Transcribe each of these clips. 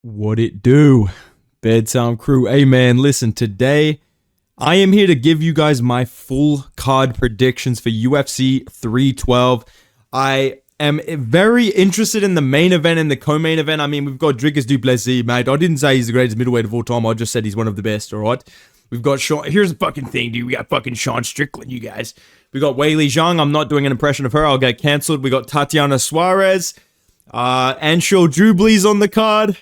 What it do? Bedtime crew. Hey man, listen, today I am here to give you guys my full card predictions for UFC 312. I am very interested in the main event and the co-main event. I mean, we've got Dricus du Plessis, mate. I didn't say he's the greatest middleweight of all time. I just said he's one of the best, alright? We've got Sean. Here's the fucking thing, dude. We got fucking Sean Strickland, you guys. We got Weili Zhang. I'm not doing an impression of her. I'll get cancelled. We got Tatiana Suarez. Anshul Jubilee's on the card.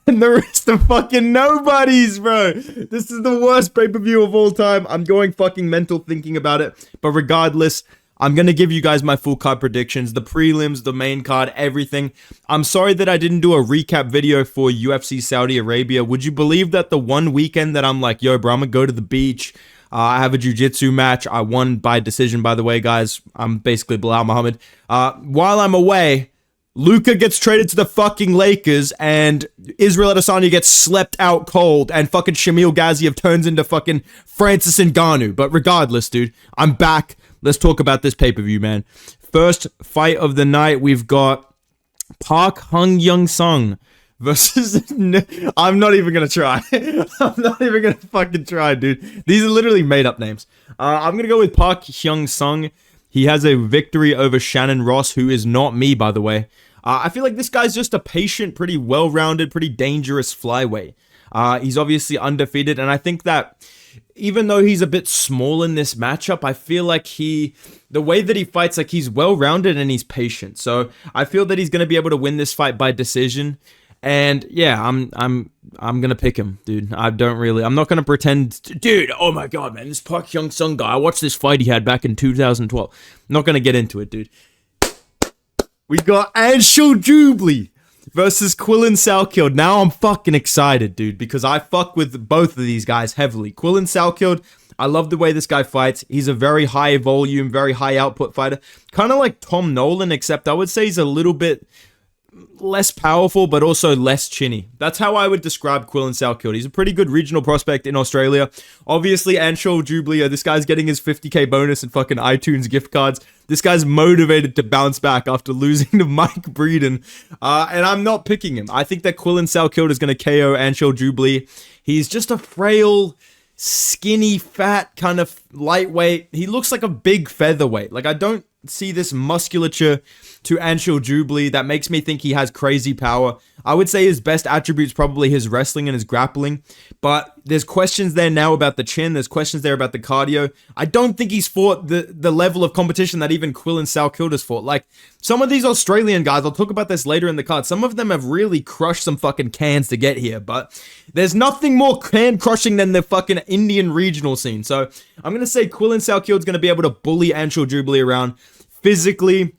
And the rest of fucking nobodies, bro. This is the worst pay-per-view of all time. I'm going fucking mental thinking about it. But regardless, I'm going to give you guys my full card predictions. The prelims, the main card, everything. I'm sorry that I didn't do a recap video for UFC Saudi Arabia. Would you believe that the one weekend that I'm like, yo, bro, I'm going to go to the beach. I have a jiu-jitsu match. I won by decision, by the way, guys. I'm basically Bilal Muhammad. While I'm away, Luka gets traded to the fucking Lakers, and Israel Adesanya gets slept out cold, and fucking Shamil Gaziev turns into fucking Francis Ngannou. But regardless, dude, I'm back. Let's talk about this pay-per-view, man. First fight of the night, we've got Park Hung-Young-Sung versus... I'm not even gonna try. I'm not even gonna fucking try, dude. These are literally made-up names. I'm gonna go with Park Hyung-Sung. He has a victory over Shannon Ross, who is not me, by the way. I feel like this guy's just a patient, pretty well-rounded, pretty dangerous flyweight. He's obviously undefeated, and I think that even though he's a bit small in this matchup, I feel like the way that he fights, like he's well-rounded and he's patient. So I feel that he's going to be able to win this fight by decision. And yeah, I'm gonna pick him, dude. I'm not gonna pretend, dude. Oh my god, man, this Park Hyung-Sung guy. I watched this fight he had back in 2012. I'm not gonna get into it, dude. We got Anshul Jubilee versus Quillan Salkild. Now I'm fucking excited, dude, because I fuck with both of these guys heavily. Quillan Salkild, I love the way this guy fights. He's a very high volume, very high output fighter. Kind of like Tom Nolan, except I would say he's a little bit less powerful, but also less chinny. That's how I would describe Quillan Salkild. He's a pretty good regional prospect in Australia. Obviously, Anshul Jubilee, this guy's getting his 50k bonus and fucking iTunes gift cards. This guy's motivated to bounce back after losing to Mike Breeden. And I'm not picking him. I think that Quillan Salkild is going to KO Anshul Jubilee. He's just a frail, skinny, fat, kind of lightweight. He looks like a big featherweight. Like, I don't see this musculature to Anshul Jubilee that makes me think he has crazy power. I would say his best attributes probably his wrestling and his grappling, but there's questions there now about the chin. There's questions there about the cardio. I don't think he's fought the level of competition that even Quillan Salkild has fought. Like, some of these Australian guys, I'll talk about this later in the card, some of them have really crushed some fucking cans to get here, but there's nothing more can crushing than the fucking Indian regional scene. So I'm going to say Quillan Salkild's going to be able to bully Anshul Jubilee around physically,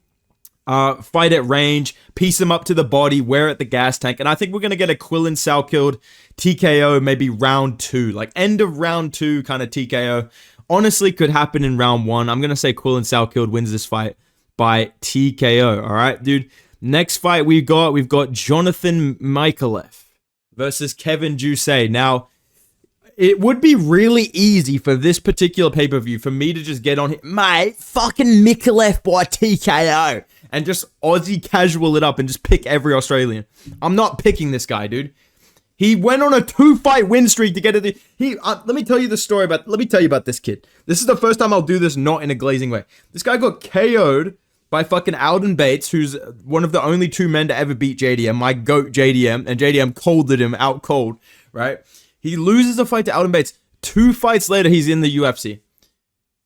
fight at range, piece him up to the body, wear at the gas tank, and I think we're going to get a Quillan Salkild TKO maybe round 2, like end of round 2 kind of TKO. Honestly, could happen in round 1. I'm going to say Quillan Salkild wins this fight by TKO, alright, dude? Next fight we've got Jonathan Michaelev versus Kevin Jusay. Now, it would be really easy for this particular pay-per-view for me to just get on here, mate, fucking Michaelev by TKO, and just Aussie casual it up and just pick every Australian. I'm not picking this guy, dude. He went on a 2-fight win streak to get it. Let me tell you about this kid. This is the first time I'll do this not in a glazing way. This guy got KO'd by fucking Alden Bates, who's one of the only 2 men to ever beat JDM, my GOAT JDM, and JDM colded him out cold, right? He loses a fight to Alden Bates. 2 fights later, he's in the UFC.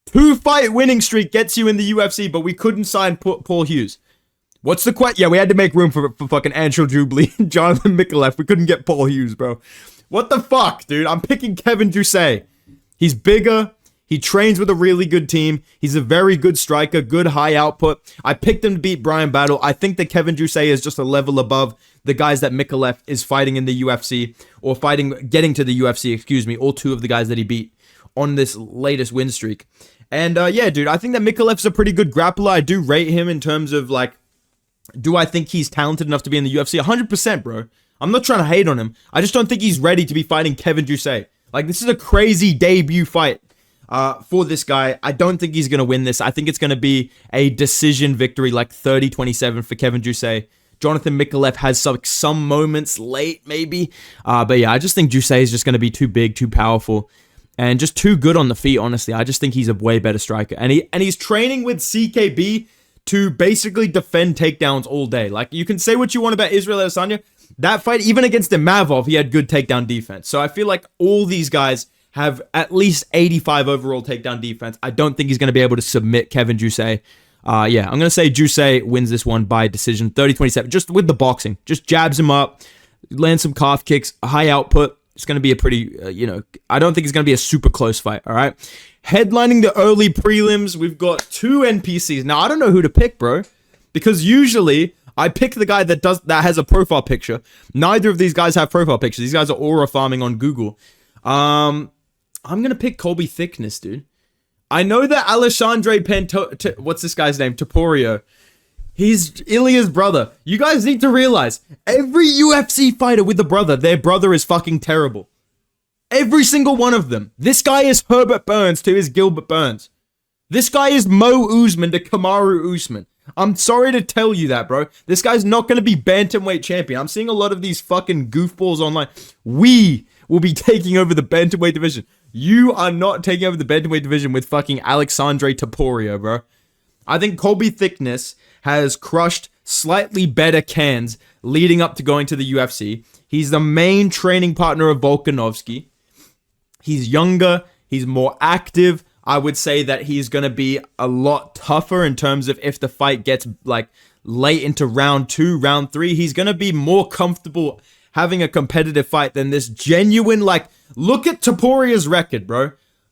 2-fight winning streak gets you in the UFC, but we couldn't sign Paul Hughes. What's the question? Yeah, we had to make room for fucking Anshul Jubilee and Jonathan Michaelev. We couldn't get Paul Hughes, bro. What the fuck, dude? I'm picking Kevin Jusay. He's bigger. He trains with a really good team. He's a very good striker, good high output. I picked him to beat Brian Battle. I think that Kevin Jusay is just a level above the guys that Michaelev is fighting in the UFC, or getting to the UFC, excuse me, all 2 of the guys that he beat on this latest win streak. And yeah, dude, I think that Michaelev's a pretty good grappler. I do rate him in terms of, like, do I think he's talented enough to be in the UFC? 100%, bro. I'm not trying to hate on him. I just don't think he's ready to be fighting Kevin Jusay. Like, this is a crazy debut fight for this guy. I don't think he's going to win this. I think it's going to be a decision victory, like 30-27 for Kevin Jusay. Jonathan Mikulev has some moments late, maybe. But yeah, I just think Jusei is just going to be too big, too powerful, and just too good on the feet, honestly. I just think he's a way better striker. And he's training with CKB to basically defend takedowns all day. Like, you can say what you want about Israel Adesanya. That fight, even against Imavov, he had good takedown defense. So I feel like all these guys have at least 85 overall takedown defense. I don't think he's going to be able to submit Kevin Jusei. Yeah, I'm going to say Jusei wins this one by decision, 30-27, just with the boxing. Just jabs him up, lands some calf kicks, high output. It's going to be a pretty, I don't think it's going to be a super close fight, all right? Headlining the early prelims, we've got two NPCs. Now, I don't know who to pick, bro, because usually I pick the guy that has a profile picture. Neither of these guys have profile pictures. These guys are aura farming on Google. I'm going to pick Colby Thickness, dude. I know that Alexandre what's this guy's name? Topuria. He's Ilya's brother. You guys need to realize, every UFC fighter with a brother, their brother is fucking terrible. Every single one of them. This guy is Herbert Burns to his Gilbert Burns. This guy is Mo Usman to Kamaru Usman. I'm sorry to tell you that, bro. This guy's not going to be bantamweight champion. I'm seeing a lot of these fucking goofballs online. We will be taking over the bantamweight division. You are not taking over the bantamweight division with fucking Alexandre Topuria, bro. I think Colby Thickness has crushed slightly better cans leading up to going to the UFC. He's the main training partner of Volkanovski. He's younger. He's more active. I would say that he's going to be a lot tougher in terms of if the fight gets like late into round 2, round 3. He's going to be more comfortable having a competitive fight than this genuine, like, look at Topuria's record, bro.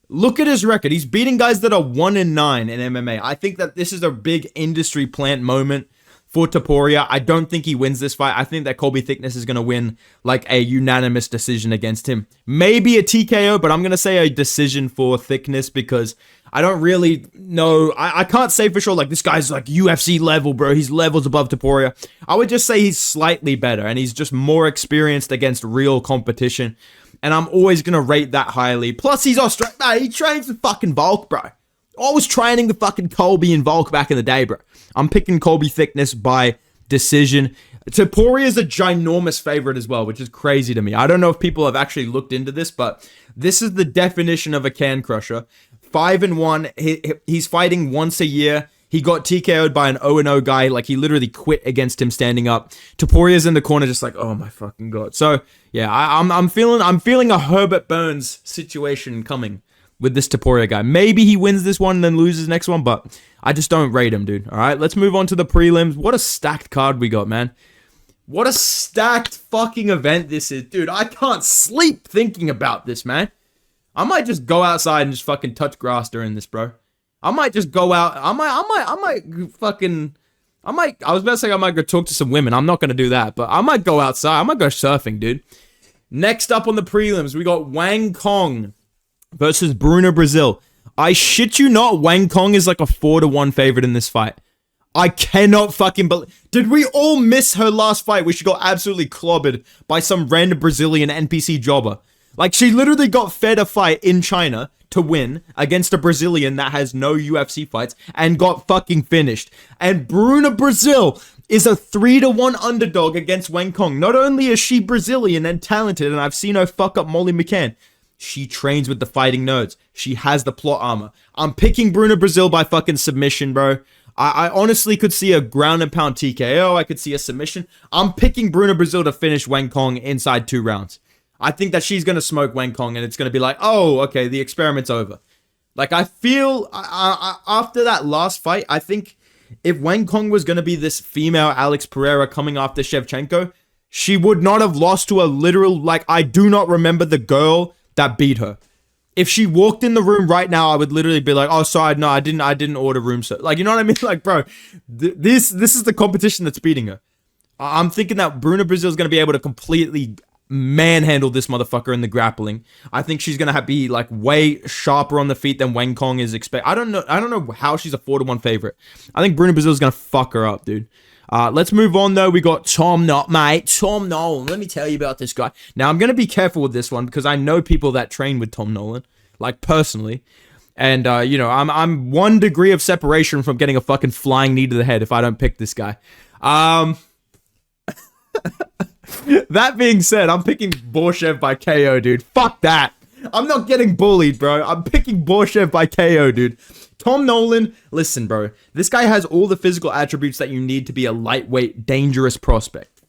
Look at his record. He's beating guys that are 1-9 in MMA. I think that this is a big industry plant moment for Topuria. I don't think he wins this fight. I think that Colby Thickness is going to win like a unanimous decision against him. Maybe a TKO, but I'm going to say a decision for Thickness because I don't really know. I can't say for sure, like, this guy's like UFC level, bro. He's levels above Topuria. I would just say he's slightly better and he's just more experienced against real competition. And I'm always going to rate that highly. Plus, he's Australian. Nah, he trains with fucking Volk, bro. I was training the fucking Colby and Volk back in the day, bro. I'm picking Colby Thickness by decision. Topuria is a ginormous favorite as well, which is crazy to me. I don't know if people have actually looked into this, but this is the definition of a can crusher. 5-1. He's fighting once a year. He got TKO'd by an 0-0 guy. Like, he literally quit against him standing up. Topuria's in the corner just like, oh my fucking god. So, yeah, I'm feeling a Herbert Burns situation coming with this Topuria guy. Maybe he wins this one and then loses next one, but I just don't rate him, dude. All right, let's move on to the prelims. What a stacked card we got, man. What a stacked fucking event this is. Dude, I can't sleep thinking about this, man. I might just go outside and just fucking touch grass during this, bro. I might just go out. I was about to say I might go talk to some women. I'm not going to do that, but I might go outside. I might go surfing, dude. Next up on the prelims, we got Wang Kong versus Bruno Brazil. I shit you not, Wang Kong is like a 4-1 favorite in this fight. I cannot fucking believe. Did we all miss her last fight where she got absolutely clobbered by some random Brazilian NPC jobber? Like, she literally got fed a fight in China to win against a Brazilian that has no UFC fights and got fucking finished. And Bruna Brazil is a 3-1 underdog against Wang Kong. Not only is she Brazilian and talented, and I've seen her fuck up Molly McCann, she trains with the fighting nerds. She has the plot armor. I'm picking Bruna Brazil by fucking submission, bro. I honestly could see a ground and pound TKO. I could see a submission. I'm picking Bruna Brazil to finish Wang Kong inside 2 rounds. I think that she's going to smoke Wang Kong and it's going to be like, oh, okay, the experiment's over. Like, I feel after that last fight, I think if Wang Kong was going to be this female Alex Pereira coming after Shevchenko, she would not have lost to a literal, like, I do not remember the girl that beat her. If she walked in the room right now, I would literally be like, oh, sorry, no, I didn't order room service. Like, you know what I mean? Like, bro, this is the competition that's beating her. I'm thinking that Bruna Brazil is going to be able to completely manhandle this motherfucker in the grappling. I think she's gonna be like way sharper on the feet than Wang Kong is expect. I don't know how she's a 4-1 favorite. I think Bruna Brazil is gonna fuck her up, dude. Let's move on though. We got Tom Nolan. Let me tell you about this guy. Now I'm gonna be careful with this one because I know people that train with Tom Nolan, like personally, and you know, I'm 1 degree of separation from getting a fucking flying knee to the head if I don't pick this guy. That being said, I'm picking Borshev by KO, dude. Fuck that. I'm not getting bullied, bro. I'm picking Borshev by KO, dude. Tom Nolan, listen, bro. This guy has all the physical attributes that you need to be a lightweight, dangerous prospect.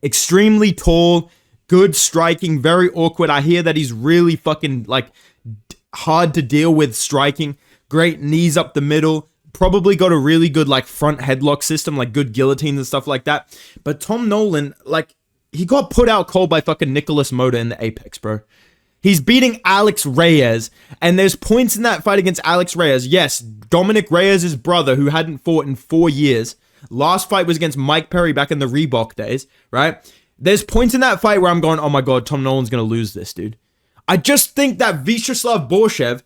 Extremely tall, good striking, very awkward. I hear that he's really fucking, like, hard to deal with striking. Great knees up the middle. Probably got a really good, like, front headlock system, like good guillotines and stuff like that. But Tom Nolan, like, he got put out cold by fucking Nicholas Moda in the Apex, bro. He's beating Alex Reyes, and there's points in that fight against Alex Reyes. Yes, Dominic Reyes' brother, who hadn't fought in 4 years. Last fight was against Mike Perry back in the Reebok days, right? There's points in that fight where I'm going, oh my god, Tom Nolan's going to lose this, dude. I just think that Vyacheslav Borshev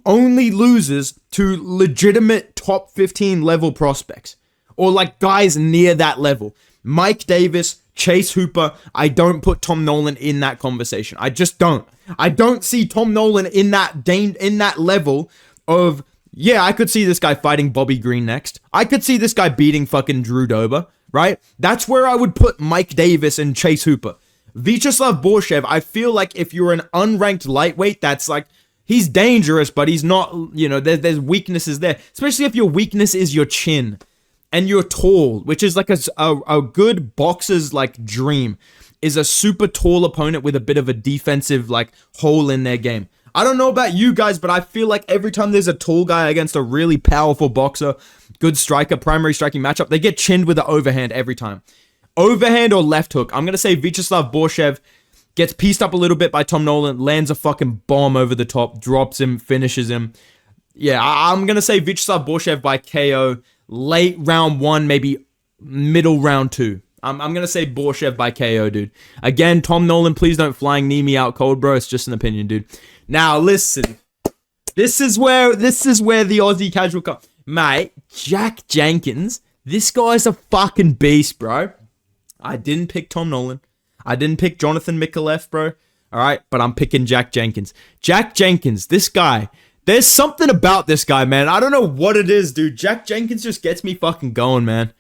only loses to legitimate top 15 level prospects. Or like guys near that level. Mike Davis, Chase Hooper, I don't put Tom Nolan in that conversation. I just don't. I don't see Tom Nolan in that level of, yeah, I could see this guy fighting Bobby Green next. I could see this guy beating fucking Drew Dober, right? That's where I would put Mike Davis and Chase Hooper. Vyacheslav Borshev, I feel like if you're an unranked lightweight, that's like, he's dangerous, but he's not, you know, there's weaknesses there. Especially if your weakness is your chin. And you're tall, which is like a good boxer's like dream, is a super tall opponent with a bit of a defensive like hole in their game. I don't know about you guys, but I feel like every time there's a tall guy against a really powerful boxer, good striker, primary striking matchup, they get chinned with the overhand every time. Overhand or left hook. I'm going to say Vyacheslav Borshev gets pieced up a little bit by Tom Nolan, lands a fucking bomb over the top, drops him, finishes him. Yeah, I'm going to say Vyacheslav Borshev by KO. Late round 1, maybe middle round 2. I'm going to say Borshev by KO, dude. Again, Tom Nolan, please don't flying knee me out cold, bro. It's just an opinion, dude. Now, listen. This is where the Aussie casual comes. Mate, Jack Jenkins, this guy's a fucking beast, bro. I didn't pick Tom Nolan. I didn't pick Jonathan Mikalev, bro. All right, but I'm picking Jack Jenkins. Jack Jenkins, this guy... There's something about this guy, man. I don't know what it is, dude. Jack Jenkins just gets me fucking going, man.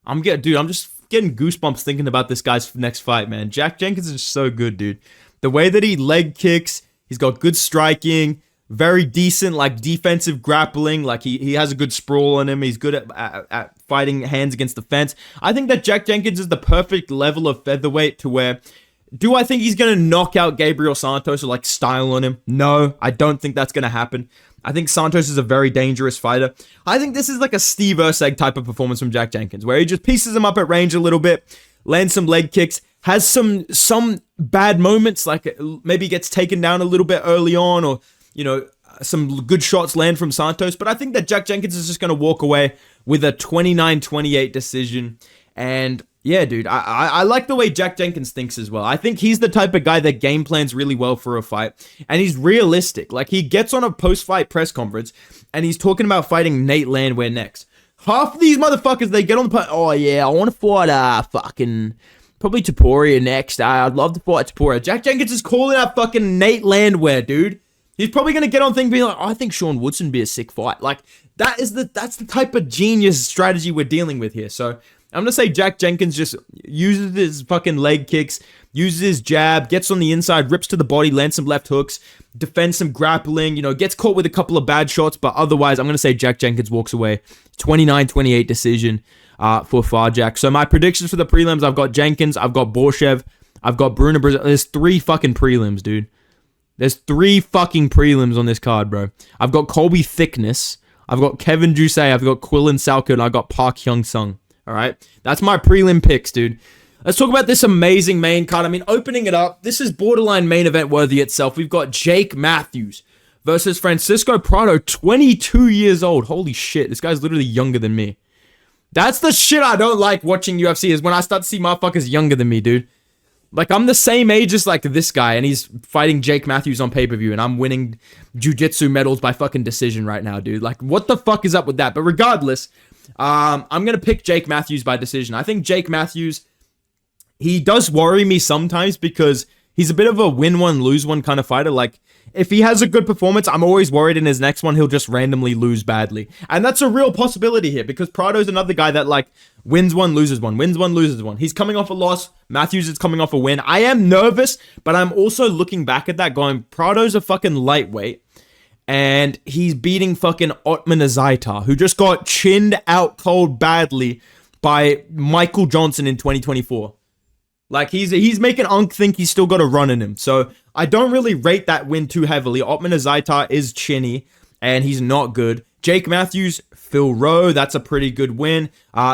I'm just getting goosebumps thinking about this guy's next fight, man. Jack Jenkins is so good, dude. The way that he leg kicks, he's got good striking, very decent, like, defensive grappling. Like, he has a good sprawl on him. He's good at fighting hands against the fence. I think that Jack Jenkins is the perfect level of featherweight to where... Do I think he's going to knock out Gabriel Santos or like style on him? No, I don't think that's going to happen. I think Santos is a very dangerous fighter. I think this is like a Steve Erceg type of performance from Jack Jenkins, where he just pieces him up at range a little bit, lands some leg kicks, has some bad moments, like maybe gets taken down a little bit early on, or, you know, some good shots land from Santos. But I think that Jack Jenkins is just going to walk away with a 29-28 decision. And yeah, dude, I like the way Jack Jenkins thinks as well. I think he's the type of guy that game plans really well for a fight, and he's realistic. Like, he gets on a post-fight press conference, and he's talking about fighting Nate Landwehr next. Half of these motherfuckers, they get on the oh yeah, I want to fight fucking probably Topuria next. I'd love to fight Topuria. Jack Jenkins is calling out fucking Nate Landwehr, dude. He's probably gonna get on thing being like, oh, I think Sean Woodson would be a sick fight. Like, that's the type of genius strategy we're dealing with here. So I'm going to say Jack Jenkins just uses his fucking leg kicks, uses his jab, gets on the inside, rips to the body, lands some left hooks, defends some grappling, you know, gets caught with a couple of bad shots, but otherwise, I'm going to say Jack Jenkins walks away. 29-28 decision for Farjak. So my predictions for the prelims, I've got Jenkins, I've got Borshev, I've got Bruno Brazil. There's 3 fucking prelims, dude. There's 3 fucking prelims on this card, bro. I've got Colby Thickness, I've got Kevin Jusay, I've got Quillen Salko, and I've got Park Hyung-sung. All right, that's my prelim picks, dude. Let's talk about this amazing main card. I mean, opening it up, this is borderline main event worthy itself. We've got Jake Matthews versus Francisco Prado, 22 years old. Holy shit, this guy's literally younger than me. That's the shit I don't like watching UFC, is when I start to see motherfuckers younger than me, dude. Like, I'm the same age as, like, this guy, and he's fighting Jake Matthews on pay-per-view, and I'm winning jiu-jitsu medals by fucking decision right now, dude. Like, what the fuck is up with that? But regardless... I'm going to pick Jake Matthews by decision. I think Jake Matthews, he does worry me sometimes because He's a bit of a win one, lose one kind of fighter. Like, if he has a good performance, I'm always worried in his next one he'll just randomly lose badly. And that's a real possibility here because Prado's another guy that, like, wins one, loses one, wins one, loses one. He's coming off a loss. Matthews is coming off a win. I am nervous, but I'm also looking back at that going, Prado's a fucking lightweight. And he's beating fucking Otman Azaitar, who just got chinned out cold badly by Michael Johnson in 2024. Like, he's making Unk think he's still got a run in him. So, I don't really rate that win too heavily. Otman Azaitar is chinny, and he's not good. Jake Matthews, Phil Rowe, that's a pretty good win.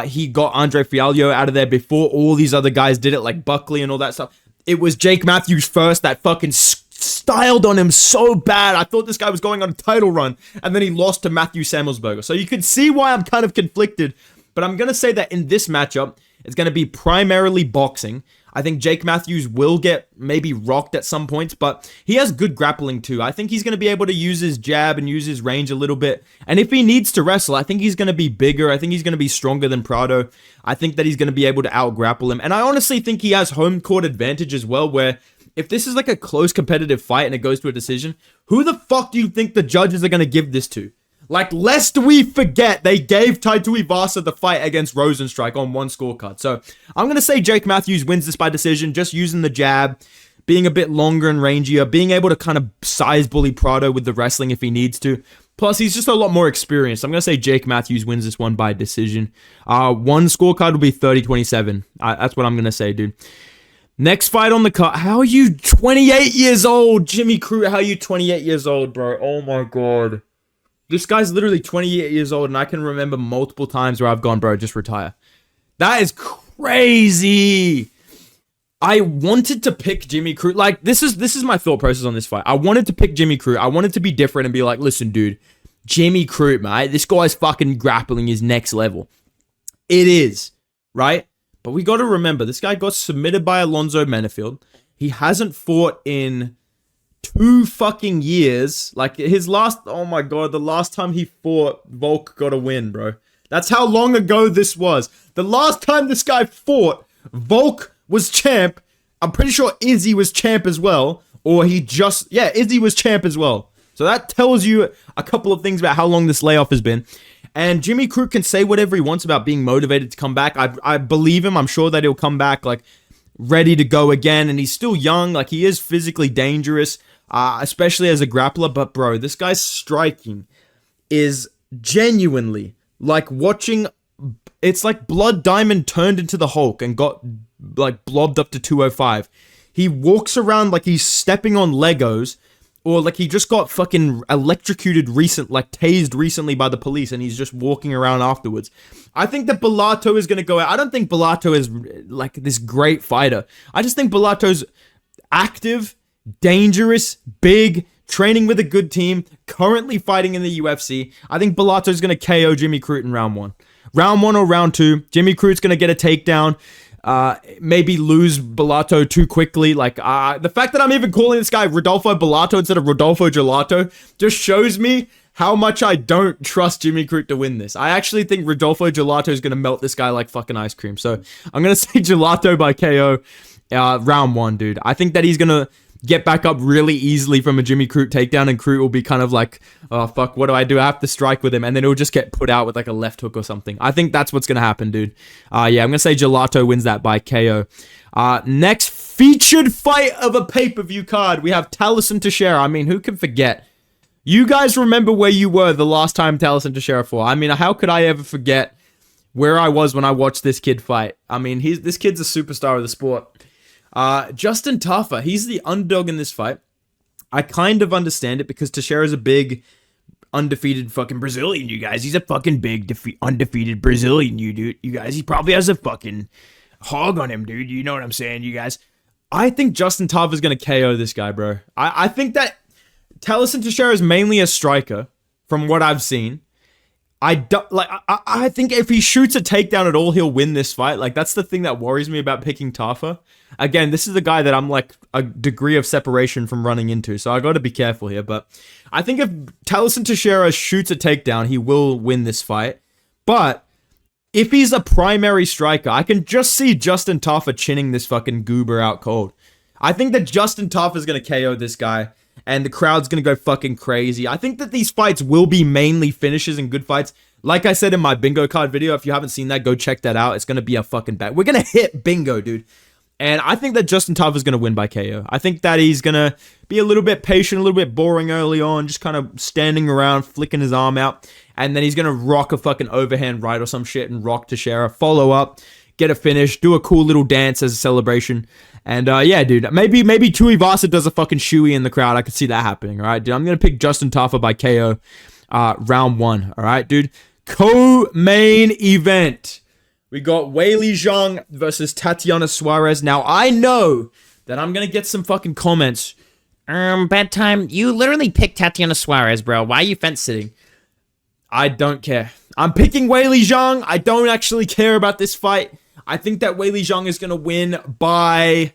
He got Andre Fialho out of there before all these other guys did it, like Buckley and all that stuff. It was Jake Matthews first that fucking styled on him so bad. I thought this guy was going on a title run, and then he lost to Matthew Samuelsberger. So you can see why I'm kind of conflicted, but I'm going to say that in this matchup, it's going to be primarily boxing. I think Jake Matthews will get maybe rocked at some points, but he has good grappling too. I think he's going to be able to use his jab and use his range a little bit. And if he needs to wrestle, I think he's going to be bigger. I think he's going to be stronger than Prado. I think that he's going to be able to out-grapple him. And I honestly think he has home court advantage as well, where if this is like a close competitive fight and it goes to a decision, who the fuck do you think the judges are going to give this to? Like, lest we forget, they gave Taito Ivasa the fight against Rosenstrike on one scorecard. So, I'm going to say Jake Matthews wins this by decision, just using the jab, being a bit longer and rangier, being able to kind of size bully Prado with the wrestling if he needs to. Plus, he's just a lot more experienced. I'm going to say Jake Matthews wins this one by decision. One scorecard will be 30-27. That's what I'm going to say, dude. Next fight on the card. How are you 28 years old? Jimmy Crute, how are you 28 years old, bro? Oh my god. This guy's literally 28 years old, and I can remember multiple times where I've gone, bro, just retire. That is crazy. I wanted to pick Jimmy Crute. Like, this is my thought process on this fight. I wanted to pick Jimmy Crute. I wanted to be different and be like, listen, dude, Jimmy Crute, mate, this guy's fucking grappling is next level. It is, right? But we got to remember, this guy got submitted by Alonzo Menefield. He hasn't fought in 2 fucking years. Like, his last, oh my god, the last time he fought, Volk got a win, bro. That's how long ago this was. The last time this guy fought, Volk was champ. I'm pretty sure Izzy was champ as well. Or he just, yeah, Izzy was champ as well. So that tells you a couple of things about how long this layoff has been. And Jimmy Crute can say whatever he wants about being motivated to come back. I believe him. I'm sure that he'll come back, like, ready to go again. And he's still young. Like, he is physically dangerous, especially as a grappler. But, bro, this guy's striking is genuinely like watching... It's like Blood Diamond turned into the Hulk and got, like, blobbed up to 205. He walks around like he's stepping on Legos, or like he just got fucking electrocuted tased recently by the police, and he's just walking around afterwards. I think that Bellato is going to go out. I don't think Bellato is like this great fighter. I just think Bellato's active, dangerous, big, training with a good team, currently fighting in the UFC. I think Bellato's going to KO Jimmy Crute in round 1. Round 1 or round 2, Jimmy Crute's going to get a takedown. Maybe lose Bellato too quickly. Like, the fact that I'm even calling this guy Rodolfo Bellato instead of Rodolfo Gelato just shows me how much I don't trust Jimmy Crute to win this. I actually think Rodolfo Gelato is going to melt this guy like fucking ice cream. So I'm going to say Gelato by KO round 1, dude. I think that he's going to get back up really easily from a Jimmy Crute takedown, and Crute will be kind of like, oh, fuck, what do? I have to strike with him, and then he'll just get put out with like a left hook or something. I think that's what's going to happen, dude. Yeah, I'm going to say Gelato wins that by KO. Next featured fight of a pay-per-view card, we have Talison Teixeira. I mean, who can forget? You guys remember where you were the last time Talison Teixeira fought. I mean, how could I ever forget where I was when I watched this kid fight? I mean, this kid's a superstar of the sport. Justin Tafa, he's the underdog in this fight. I kind of understand it because Teixeira's a big, undefeated fucking Brazilian, you guys. He's a fucking big, undefeated Brazilian, you guys. He probably has a fucking hog on him, dude. You know what I'm saying, you guys. I think Justin Tafa's gonna KO this guy, bro. I think that Talison Teixeira is mainly a striker, from what I've seen. I think if he shoots a takedown at all, he'll win this fight. Like, that's the thing that worries me about picking Tafa. Again, this is the guy that I'm like a degree of separation from running into, so I got to be careful here. But I think if Talison Teixeira shoots a takedown, he will win this fight. But if he's a primary striker, I can just see Justin Tafa chinning this fucking goober out cold. I think that Justin Tuff is going to KO this guy, and the crowd's going to go fucking crazy. I think that these fights will be mainly finishes and good fights. Like I said in my bingo card video, if you haven't seen that, go check that out. It's going to be a fucking bet. We're going to hit bingo, dude. And I think that Justin Tuff is going to win by KO. I think that he's going to be a little bit patient, a little bit boring early on, just kind of standing around, flicking his arm out. And then he's going to rock a fucking overhand right or some shit and rock Teixeira, follow up, get a finish, do a cool little dance as a celebration. And yeah, dude, maybe Tuivasa does a fucking shoey in the crowd. I could see that happening, all right, dude? I'm going to pick Justin Tuff by KO round 1, all right, dude? Co-main event. We got Weili Zhang versus Tatiana Suarez. Now, I know that I'm going to get some fucking comments. Bedtime, you literally picked Tatiana Suarez, bro. Why are you fence sitting? I don't care. I'm picking Weili Zhang. I don't actually care about this fight. I think that Weili Zhang is going to win by...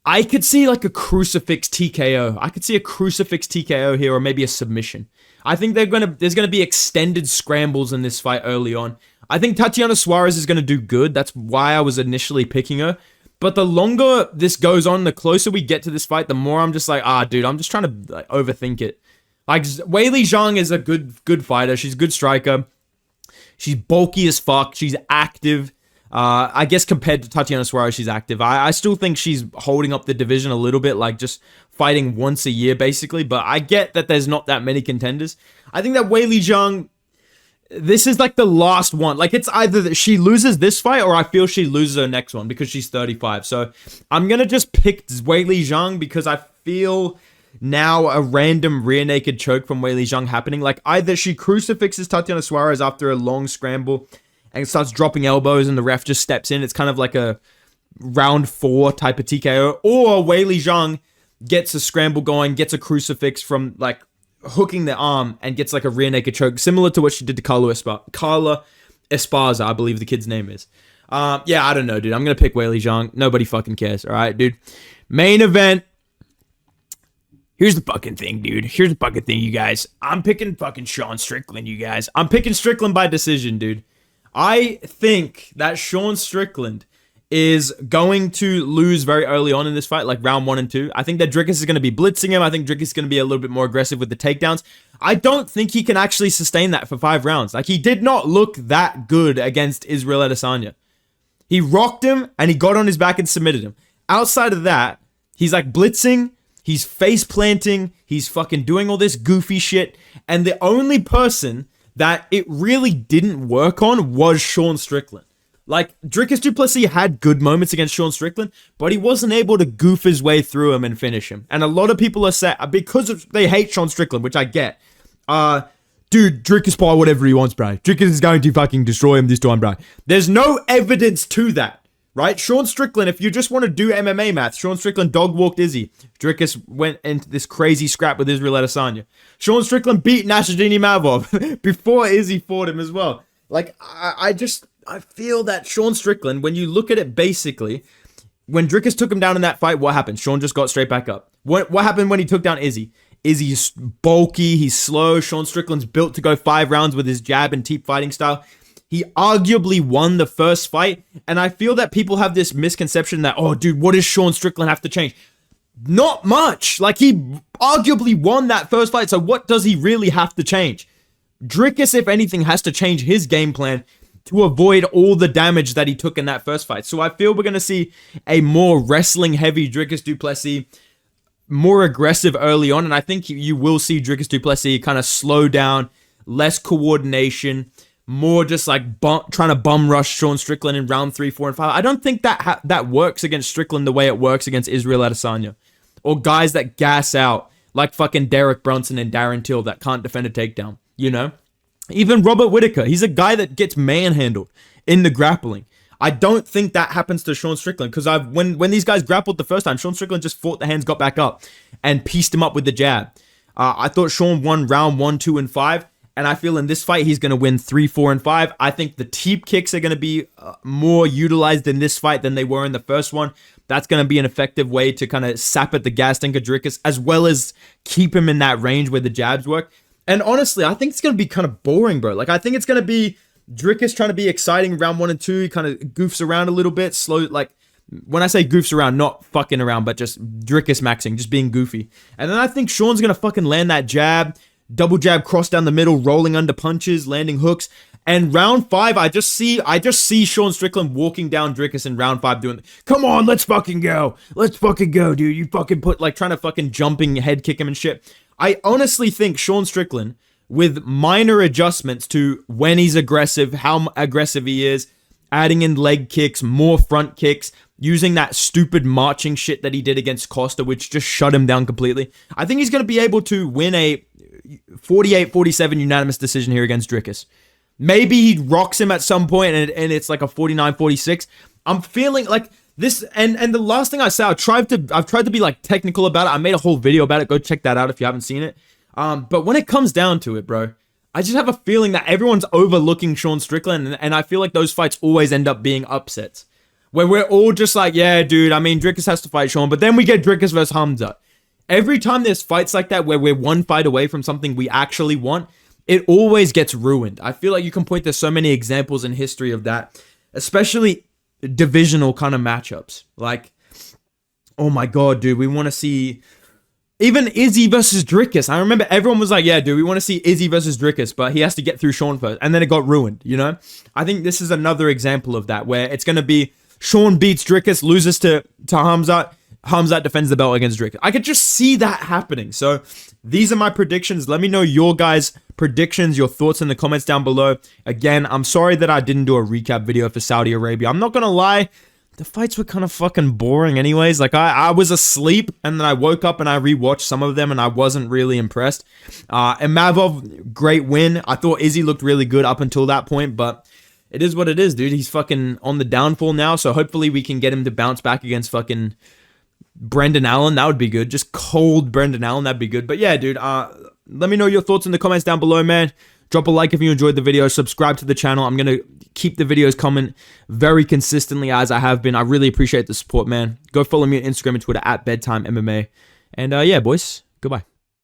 I could see like a crucifix TKO. I could see a crucifix TKO here, or maybe a submission. I think there's going to be extended scrambles in this fight early on. I think Tatiana Suarez is going to do good. That's why I was initially picking her. But the longer this goes on, the closer we get to this fight, the more I'm just like, dude, I'm just trying to like, overthink it. Like, Weili Zhang is a good fighter. She's a good striker. She's bulky as fuck. She's active. I guess compared to Tatiana Suarez, she's active. I still think she's holding up the division a little bit, like just fighting once a year, basically. But I get that there's not that many contenders. I think that Weili Zhang... This is like the last one. Like, it's either that she loses this fight or I feel she loses her next one because she's 35. So I'm going to just pick Weili Zhang because I feel now a random rear naked choke from Weili Zhang happening. Like, either she crucifixes Tatiana Suarez after a long scramble and starts dropping elbows and the ref just steps in. It's kind of like a round 4 type of TKO. Or Weili Zhang gets a scramble going, gets a crucifix from like hooking the arm and gets like a rear naked choke, similar to what she did to Carla Esparza, I believe the kid's name is. Yeah, I don't know, dude. I'm going to pick Weili Zhang. Nobody fucking cares, all right, dude? Main event. Here's the fucking thing, dude. Here's the fucking thing, you guys. I'm picking fucking Sean Strickland, you guys. I'm picking Strickland by decision, dude. I think that Sean Strickland is going to lose very early on in this fight, like round 1 and 2. I think that Dricus is going to be blitzing him. I think Dricus is going to be a little bit more aggressive with the takedowns. I don't think he can actually sustain that for 5 rounds. Like, he did not look that good against Israel Adesanya. He rocked him, and he got on his back and submitted him. Outside of that, he's like blitzing, he's face planting, he's fucking doing all this goofy shit, and the only person that it really didn't work on was Sean Strickland. Like, Dricus du Plessis had good moments against Sean Strickland, but he wasn't able to goof his way through him and finish him. And a lot of people are sad because they hate Sean Strickland, which I get. Dude, Dricus buy whatever he wants, bro. Dricus is going to fucking destroy him this time, bro. There's no evidence to that, right? Sean Strickland, if you just want to do MMA math, Sean Strickland dog-walked Izzy. Dricus went into this crazy scrap with Israel Adesanya. Sean Strickland beat Nasruddin Imavov before Izzy fought him as well. Like, I feel that Sean Strickland, when you look at it basically, when Dricus took him down in that fight, what happened? Sean just got straight back up. What happened when he took down Izzy? Izzy's bulky, he's slow. Sean Strickland's built to go 5 rounds with his jab and teep fighting style. He arguably won the first fight, and I feel that people have this misconception that, oh, dude, what does Sean Strickland have to change? Not much. Like, he arguably won that first fight, so what does he really have to change? Dricus, if anything, has to change his game plan to avoid all the damage that he took in that first fight. So I feel we're going to see a more wrestling-heavy Dricus du Plessis, more aggressive early on, and I think you will see Dricus du Plessis kind of slow down, less coordination, more just like trying to bum rush Sean Strickland in round 3, 4, and 5. I don't think that works against Strickland the way it works against Israel Adesanya, or guys that gas out like fucking Derek Brunson and Darren Till that can't defend a takedown, you know? Even Robert Whittaker, he's a guy that gets manhandled in the grappling. I don't think that happens to Sean Strickland because when these guys grappled the first time, Sean Strickland just fought the hands, got back up, and pieced him up with the jab. I thought Sean won round 1, 2, and 5, and I feel in this fight he's going to win 3, 4, and 5. I think the teep kicks are going to be more utilized in this fight than they were in the first one. That's going to be an effective way to kind of sap at the gas tank of Dricus, as well as keep him in that range where the jabs work. And honestly, I think it's going to be kind of boring, bro. Like, I think it's going to be Dricus trying to be exciting round 1 and 2. He kind of goofs around a little bit, slow, like When I say goofs around, not fucking around, but just Drickus maxing, just being goofy. And then I think Sean's gonna fucking land that jab, double jab, cross down the middle, rolling under punches, landing hooks. And round 5, I just see Sean Strickland walking down Drickus in round 5 doing, come on, let's fucking go. Let's fucking go, dude. You fucking trying to fucking jumping head kick him and shit. I honestly think Sean Strickland, with minor adjustments to when he's aggressive, how aggressive he is, adding in leg kicks, more front kicks, using that stupid marching shit that he did against Costa, which just shut him down completely. I think he's going to be able to win a 48-47 unanimous decision here against Drickus. Maybe he rocks him at some point and it's like a 49-46. I'm feeling like this, and the last thing I said, I've tried to be like technical about it. I made a whole video about it. Go check that out if you haven't seen it. But when it comes down to it, bro, I just have a feeling that everyone's overlooking Sean Strickland, and I feel like those fights always end up being upsets. Where we're all just like, yeah, dude, I mean, Drickus has to fight Sean, but then we get Drickus versus Hamza. Every time there's fights like that where we're one fight away from something we actually want, it always gets ruined. I feel like you can point to so many examples in history of that, especially divisional kind of matchups. Like, oh my God, dude, we want to see even Izzy versus Drickus. I remember everyone was like, yeah, dude, we want to see Izzy versus Drickus, but he has to get through Sean first. And then it got ruined, you know? I think this is another example of that, where it's going to be Sean beats Drickus, loses to Hamzat. Hamzat defends the belt against Drickus. I could just see that happening. So these are my predictions. Let me know your guys' predictions, your thoughts in the comments down below. Again, I'm sorry that I didn't do a recap video for Saudi Arabia. I'm not going to lie. The fights were kind of fucking boring anyways. Like, I was asleep, and then I woke up and I rewatched some of them, and I wasn't really impressed. And Mavov, great win. I thought Izzy looked really good up until that point, but it is what it is, dude. He's fucking on the downfall now, so hopefully we can get him to bounce back against fucking Brendan Allen. That would be good. Just cold Brendan Allen, that'd be good. But yeah, dude, let me know your thoughts in the comments down below, man. Drop a like if you enjoyed the video. Subscribe to the channel. I'm going to keep the videos coming very consistently as I have been. I really appreciate the support, man. Go follow me on Instagram and Twitter at Bedtime MMA. And yeah, boys, goodbye.